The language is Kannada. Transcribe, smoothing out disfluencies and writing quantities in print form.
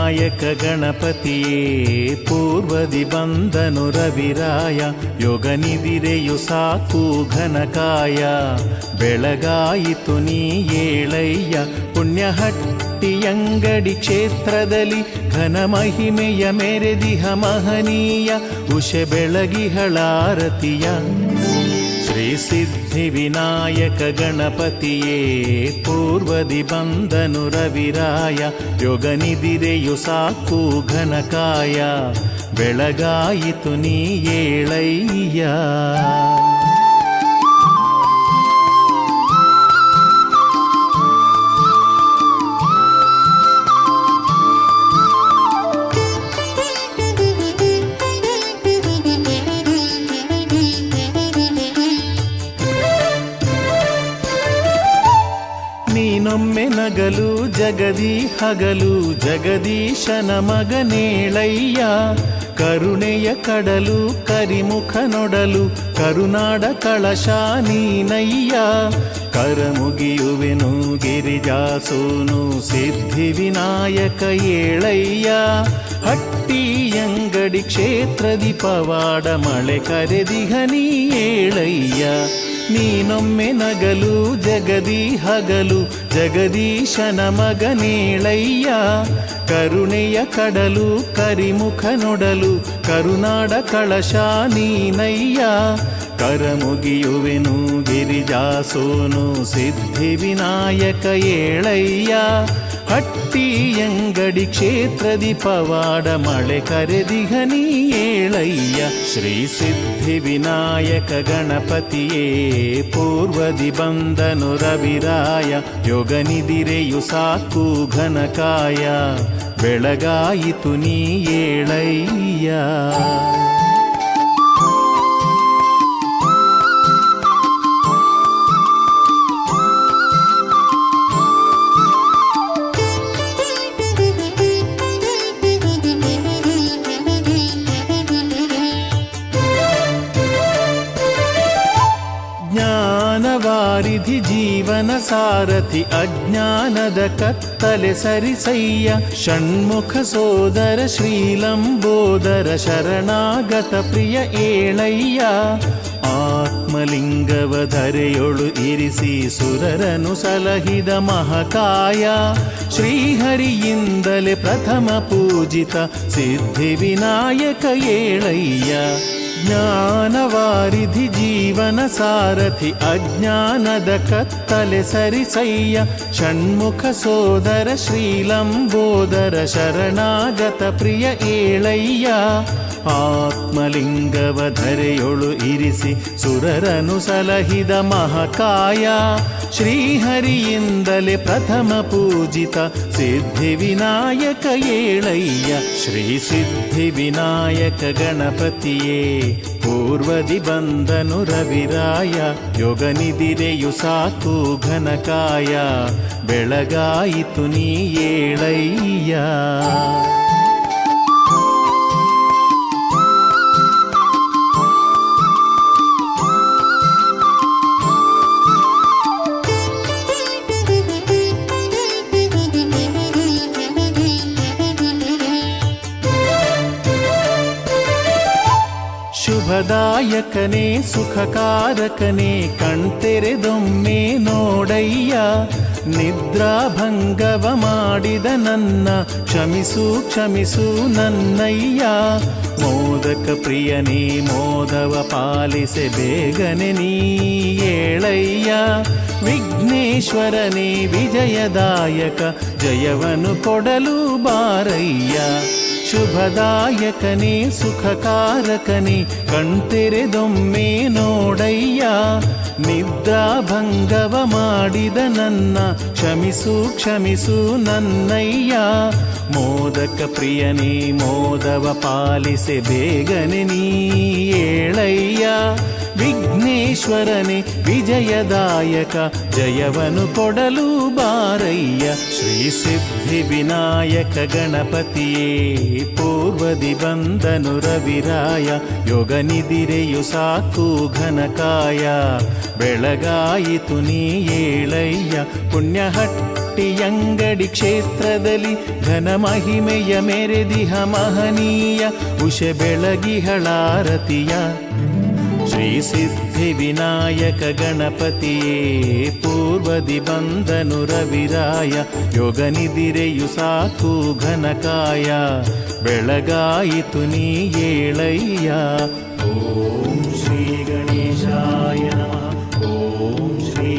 ಸಿದ್ಧಿವಿನಾಯಕ ಗಣಪತಿಯೇ ಪೂರ್ವದಿ ಬಂದನು ರವಿರಾಯ ಯೋಗನಿದಿರೆಯು ಸಾಕು ಘನಕಾಯ ಬೆಳಗಾಯಿತು ನೀ ಏಳಯ್ಯ ಪುಣ್ಯಹಟ್ಟಿಯಂಗಡಿ ಕ್ಷೇತ್ರದಲ್ಲಿ ಘನ ಮಹಿಮೆಯ ಮೆರೆದಿಹ ಮಹನೀಯ ಉಷೆ ಬೆಳಗಿಹಳಾರತಿಯ ಶ್ರೀ ಸಿದ್ಧಿವಿನಾಯಕ ಗಣಪತಿಯೇ ಪೂರ್ವದಿ ಬಂದನು ರವಿರಾಯ ಯೋಗನಿದಿರೆಯು ಸಾಕು ಘನಕಾಯ ಬೆಳಗಾಯಿತು ನೀ ಏಳಯ್ಯ. ನೀನೊಮ್ಮೆ ನಗಲು ಜಗದಿ ಹಗಲು ಜಗದೀಶನ ಮಗನೇಳಯ್ಯ ಕರುಣೆಯ ಕಡಲು ಕರಿಮುಖ ನೊಡಲು ಕರುನಾಡ ಕಳಶ ನೀನಯ್ಯ ಕರಮುಗಿಯುವೆನು ಗಿರಿಜಾಸೂನು ಸಿದ್ಧಿವಿನಾಯಕ ಏಳಯ್ಯ ಹಟ್ಟಿಯಂಗಡಿ ಕ್ಷೇತ್ರದಿ ಪವಾಡ ಮಳೆ ಕರೆದಿಹ ನೀ ಏಳಯ್ಯ ನೀನೊಮ್ಮೆ ನಗಲು ಜಗದಿ ಹಗಲು ಜಗದೀಶನ ಮಗನೇಳಯ್ಯ ಕರುಣೆಯ ಕಡಲು ಕರಿಮುಖ ನೊಡಲು ಕರುನಾಡ ಕಳಶ ನೀನಯ್ಯ ಕರಮುಗಿಯುವೆನು ಗಿರಿಜಾಸೋನು ಸಿದ್ಧಿವಿನಾಯಕ ಏಳಯ್ಯ ಹಟ್ಟಿಯಂಗಡಿ ಕ್ಷೇತ್ರದಿ ಪವಾಡ ಮಳೆ ಕರೆದಿಹ ನೀ ಏಳಯ್ಯ ಶ್ರೀ ಸಿದ್ಧಿವಿನಾಯಕ ಗಣಪತಿಯೇ ಪೂರ್ವದಿ ಬಂದನು ರವಿರಾಯ ಯೋಗನಿದಿರೆಯು ಸಾಕು ಘನಕಾಯ ಬೆಳಗಾಯಿತು ನೀ ಏಳಯ್ಯ. ಜ್ಞಾನವಾರಿಧಿ ಜೀವನ ಸಾರಥಿ ಅಜ್ಞಾನದ ಕತ್ತಲೆ ಸರಿಸಯ್ಯ ಷಣ್ಮುಖ ಸೋದರ ಶ್ರೀಲಂಬೋದರ ಶರಣಾಗತ ಪ್ರಿಯ ಏಳಯ್ಯ ಆತ್ಮಲಿಂಗವ ಧರೆಯೊಳು ಇರಿಸಿ ಸುರರನು ಸಲಹಿದ ಮಹಕಾಯ ಶ್ರೀಹರಿಯಿಂದಲೇ ಪ್ರಥಮ ಪೂಜಿತ ಸಿದ್ಧಿವಿನಾಯಕ ಏಳಯ್ಯ ಜ್ಞಾನವಾರಿಧಿ ಜೀವನ ಸಾರಥಿ ಅಜ್ಞಾನದ ಕತ್ತಲೆ ಸರಿಸಯ್ಯ ಷಣ್ಮುಖ ಸೋದರ ಶ್ರೀಲಂಬೋದರ ಶರಣಾಗತ ಪ್ರಿಯ ಏಳಯ್ಯ ಆತ್ಮಲಿಂಗವ ಧರೆಯೊಳು ಇರಿಸಿ ಸುರರನು ಸಲಹಿದ ಮಹಕಾಯ ಶ್ರೀಹರಿಯಿಂದಲೇ ಪ್ರಥಮ ಪೂಜಿತ ಸಿದ್ಧಿವಿನಾಯಕ ಏಳಯ್ಯ ಶ್ರೀ ಸಿದ್ಧಿವಿನಾಯಕ ಗಣಪತಿಯೇ ಪೂರ್ವದಿ ಬಂದನು ರವಿರಾಯ ಯೋಗನಿದಿರೆಯು ಸಾಕು ಘನಕಾಯ ಬೆಳಗಾಯಿತು ನೀ ಏಳಯ್ಯ. ಶುಭದಾಯಕನೇ ಸುಖಕಾರಕನೇ ಕಣ್ತೆರೆದೊಮ್ಮೆ ನೋಡಯ್ಯ ನಿದ್ರಾಭಂಗವ ಮಾಡಿದ ನನ್ನ ಕ್ಷಮಿಸು ಕ್ಷಮಿಸು ನನ್ನಯ್ಯ ಮೋದಕ ಪ್ರಿಯನೇ ಮೋದವ ಪಾಲಿಸೆ ಬೇಗನೆ ನೀ ಏಳಯ್ಯ ವಿಘ್ನೇಶ್ವರನೇ ವಿಜಯದಾಯಕ ಜಯವನ್ನು ಕೊಡಲು ಬಾರಯ್ಯ ಶುಭದಾಯಕನೇ ಸುಖಕಾರಕನೇ ಕಣ್ತೆರೆದೊಮ್ಮೆ ನೋಡಯ್ಯ ನಿದ್ರಾಭಂಗವ ಮಾಡಿದ ನನ್ನ ಕ್ಷಮಿಸು ಕ್ಷಮಿಸು ನನ್ನಯ್ಯ ಮೋದಕ ಪ್ರಿಯನೇ ಮೋದವ ಪಾಲಿಸೆ ಬೇಗನೆ ನೀ ಏಳಯ್ಯ ವಿಘ್ನೇಶ್ವರನೇ ವಿಜಯದಾಯಕ ಜಯವನ್ನು ಕೊಡಲು ಬಾರಯ್ಯ ಶ್ರೀ ಸಿದ್ಧಿವಿನಾಯಕ ಗಣಪತಿಯೇ ಪೂರ್ವದಿ ಬಂದನು ರವಿರಾಯ ಯೋಗನಿದಿರೆಯು ಸಾಕು ಘನಕಾಯ ಬೆಳಗಾಯಿತು ನೀ ಏಳಯ್ಯ ಪುಣ್ಯಹಟ್ಟಿ ಕಟ್ಟಿಯಂಗಡಿ ಕ್ಷೇತ್ರದಲ್ಲಿ ಘನ ಮಹಿಮೆಯ ಮೆರೆದಿಹ ಮಹನೀಯ ಉಷೆ ಬೆಳಗಿಹಳಾರತಿಯ ಶ್ರೀ ಸಿದ್ಧಿ ವಿನಾಯಕ ಗಣಪತಿಯೇ ಪೂರ್ವದಿ ಬಂದನು ರವಿರಾಯ ಯೋಗನಿದಿರೆಯು ಸಾಕು ಘನಕಾಯ ಬೆಳಗಾಯಿತು ನೀ ಏಳಯ್ಯ. ಓಂ ಶ್ರೀ ಗಣೇಶಾಯ ನಮಃ. ಓಂ ಶ್ರೀ